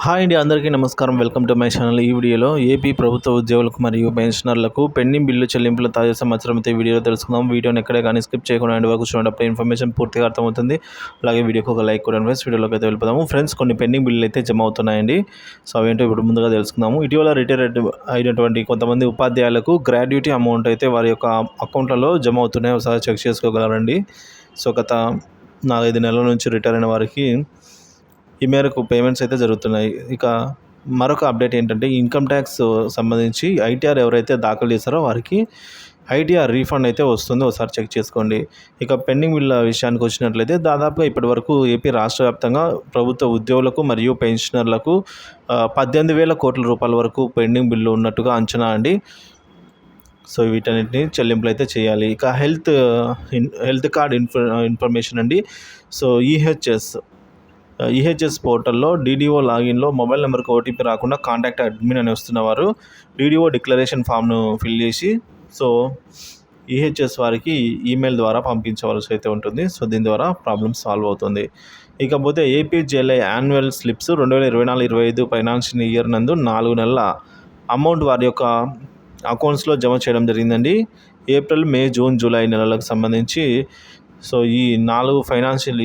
Hi అండి, అందరికీ నమస్కారం. Welcome to my channel. ఈ వీడియోలో ఏపీ ప్రభుత్వ ఉద్యోగులకు మరియు పెన్షనర్లకు పెండింగ్ బిల్లు చెల్లింపుల తాజా సమాచారం అయితే వీడియోలో తెలుసుకుందాం. వీడియోని ఎక్కడే కానీ స్కిప్ చేయకుండా ఎండ్ వరకు చూడండి. అప్పుడు ఇన్ఫర్మేషన్ పూర్తిగా అర్థమవుతుంది. అలాగే వీడియోకి ఒక లైక్ కూడా ఫ్రెండ్స్. వీడియోలోకి అయితే వెళ్ళిపోదాము. ఫ్రెండ్స్, కొన్ని పెండింగ్ బిల్లులు అయితే జమ అవుతున్నాయండి. సో అవేంటో ఇప్పుడు ముందుగా తెలుసుకుందాము. ఇటీవల రిటైర్డ్ అయినటువంటి కొంతమంది ఉపాధ్యాయులకు గ్రాడ్యుటీ అమౌంట్ అయితే వారి యొక్క అకౌంట్లలో జమ అవుతున్నాయి. ఒకసారి చెక్ చేసుకోగలరండి. సో గత 4-5 నెలల నుంచి రిటైర్ అయిన వారికి ఈ మేరకు పేమెంట్స్ అయితే జరుగుతున్నాయి. ఇక మరొక అప్డేట్ ఏంటంటే, ఇన్కమ్ ట్యాక్స్ సంబంధించి ఐటీఆర్ ఎవరైతే దాఖలు చేశారో వారికి ఐటీఆర్ రీఫండ్ అయితే వస్తుందో ఒకసారి చెక్ చేసుకోండి. ఇక పెండింగ్ బిల్ల విషయానికి వచ్చినట్లయితే దాదాపుగా ఇప్పటివరకు ఏపీ రాష్ట్ర వ్యాప్తంగా ప్రభుత్వ ఉద్యోగులకు మరియు పెన్షనర్లకు 18,000 కోట్ల రూపాయల వరకు పెండింగ్ బిల్లు ఉన్నట్టుగా అంచనా అండి. సో వీటన్నిటిని చెల్లింపులు అయితే చేయాలి. ఇక హెల్త్ కార్డ్ ఇన్ఫర్మేషన్ అండి. సో ఈహెచ్ఎస్ పోర్టల్లో డీడీఓ లాగిన్లో మొబైల్ నెంబర్కి ఓటీపీ రాకుండా కాంటాక్ట్ అడ్మిన్ అని వస్తున్నవారు డీడీఓ డిక్లరేషన్ ఫామ్ను ఫిల్ చేసి సో ఈహెచ్ఎస్ వారికి ఈమెయిల్ ద్వారా పంపించవలసి అయితే ఉంటుంది. సో దీని ద్వారా ప్రాబ్లమ్ సాల్వ్ అవుతుంది. ఇకపోతే APGLI annual slips 2024-25 financial year నందు 4 నెలల అమౌంట్ వారి యొక్క అకౌంట్స్లో జమ చేయడం జరిగిందండి. ఏప్రిల్, మే, జూన్, జూలై నెలలకు సంబంధించి సో ఈ 4 ఫైనాన్షియల్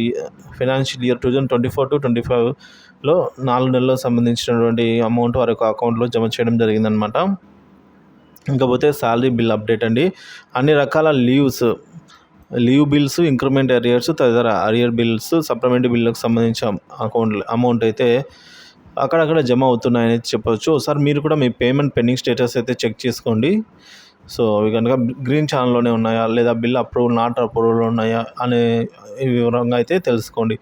ఇయర్ 2024-25లో 4 నెలలకు సంబంధించినటువంటి అమౌంట్ వారి యొక్క అకౌంట్లో జమ చేయడం జరిగిందనమాట. ఇంకపోతే శాలరీ బిల్ అప్డేట్ అండి. అన్ని రకాల లీవ్ బిల్స్, ఇంక్రిమెంట్ అరియర్స్, తదితర అరియర్ బిల్స్, సప్లిమెంటరీ బిల్లులకు సంబంధించిన అమౌంట్ అయితే అక్కడక్కడ జమ అవుతున్నాయని చెప్పవచ్చు. ఒకసారి మీరు కూడా మీ పేమెంట్ పెండింగ్ స్టేటస్ అయితే చెక్ చేసుకోండి. సో అవి కనుక గ్రీన్ ఛానల్లోనే ఉన్నాయా లేదా బిల్ అప్రూవల్ నాట్ అప్రూవల్ ఉన్నాయా అనే వివరంగా అయితే తెలుసుకోండి.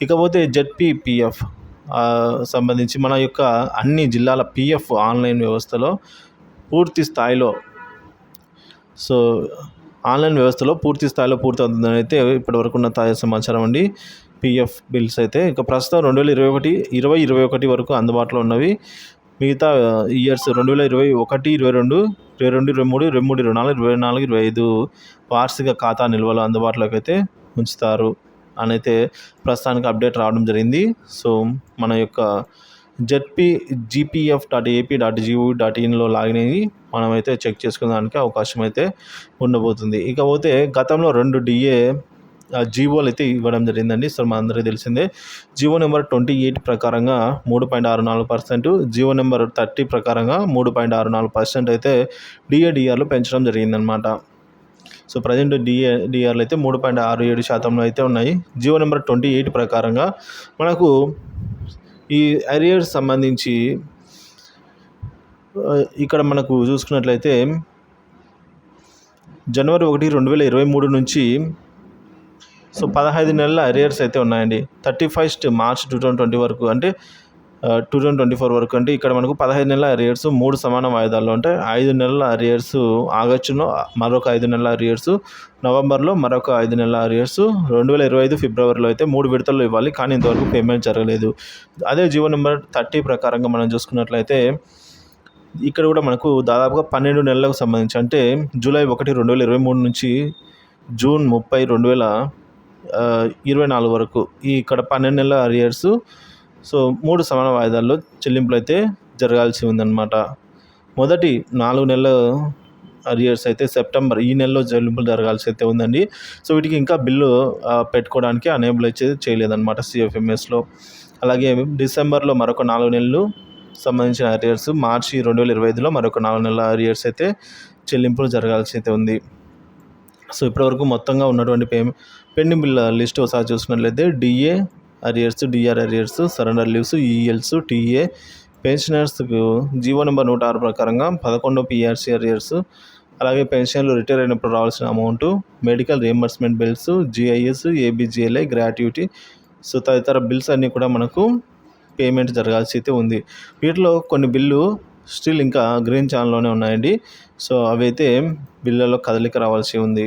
ఇకపోతే జెడ్పీపీఎఫ్ సంబంధించి మన యొక్క అన్ని జిల్లాల పీఎఫ్ ఆన్లైన్ వ్యవస్థలో పూర్తి స్థాయిలో పూర్తవుతుందని అయితే ఇప్పటివరకు ఉన్న తాజా సమాచారం అండి. పీఎఫ్ బిల్స్ అయితే ఇక ప్రస్తుతం 2021 వరకు అందుబాటులో ఉన్నవి. మిగతా ఇయర్స్ 2021, 22, 23, 24, 25 వార్షిక ఖాతా నిల్వలు అందుబాటులోకి అయితే ఉంచుతారు అని అయితే ప్రస్తుతానికి అప్డేట్ రావడం జరిగింది. సో మన యొక్క GPF.AP.gov.inలో లాగిన్ అయ్యి మనమైతే చెక్ చేసుకోవడానికి అవకాశం అయితే ఉండబోతుంది. ఇకపోతే గతంలో 2 DA జీవోలు అయితే ఇవ్వడం జరిగిందండి. సో మా అందరికీ తెలిసిందే. జీవో నెంబర్ 28 ప్రకారంగా 3.64%, జీవో నెంబర్ 30 ప్రకారంగా 3.64% అయితే డిఆర్లు పెంచడం జరిగిందనమాట. సో ప్రజెంట్ డిఆర్లు అయితే 3.67% అయితే ఉన్నాయి. జీవో నెంబర్ 28 ప్రకారంగా మనకు ఈ అరియర్స్ సంబంధించి ఇక్కడ మనకు చూసుకున్నట్లయితే జనవరి 1, 2023 నుంచి సో 15 నెలల అరియర్స్ అయితే ఉన్నాయండి. 31 మార్చ్ 2020 వరకు అంటే 2024 వరకు అంటే ఇక్కడ మనకు 15 నెలల అరియర్స్ 3 సమాన వాయిదాల్లో ఉంటాయి. 5 నెలల అరియర్స్ ఆగస్టులో, మరొక 5 నెలల అరియర్స్ నవంబర్లో, మరొక 5 నెలల అరియర్స్ 2025 ఫిబ్రవరిలో అయితే 3 విడతల్లో ఇవ్వాలి. కానీ ఇంతవరకు పేమెంట్ జరగలేదు. అదే జీవో నెంబర్ 30 ప్రకారంగా మనం చూసుకున్నట్లయితే ఇక్కడ కూడా మనకు దాదాపుగా 12 నెలలకు సంబంధించి అంటే జూలై 1, 2023 నుంచి జూన్ 30, 2024 వరకు ఇక్కడ 12 నెలల అరియర్స్ సో 3 సమాన వాయిదాల్లో చెల్లింపులు అయితే జరగాల్సి ఉందన్నమాట. మొదటి 4 నెలల అరియర్స్ అయితే సెప్టెంబర్ ఈ నెలలో చెల్లింపులు జరగాల్సి అయితే ఉందండి. సో వీటికి ఇంకా బిల్లు పెట్టుకోవడానికి అనేబుల్ అయితే చేయలేదన్నమాట CFMSలో. అలాగే డిసెంబర్లో మరొక 4 నెలలు సంబంధించిన అరియర్స్, మార్చి 2025లో మరొక 4 నెలల అరియర్స్ అయితే చెల్లింపులు జరగాల్సి అయితే ఉంది. సో ఇప్పటివరకు మొత్తంగా ఉన్నటువంటి పెండింగ్ బిల్ల లిస్ట్ ఒకసారి చూసుకున్నట్లయితే DA arrears, DR arrears, surrender leaves, ELs, TA, పెన్షనర్స్కు జీవో నెంబర్ 106 ప్రకారంగా 11 PRC అరియర్స్, అలాగే పెన్షన్లు రిటైర్ అయినప్పుడు రావాల్సిన amount, medical reimbursement bills, GIS, ABGLI, gratuity so తదితర బిల్స్ అన్నీ కూడా మనకు పేమెంట్ జరగాల్సి అయితే ఉంది. వీటిలో కొన్ని బిల్లు స్టిల్ ఇంకా గ్రీన్ ఛానల్లోనే ఉన్నాయండి. సో అవి అయితే బిల్లులో కదలిక రావాల్సి ఉంది.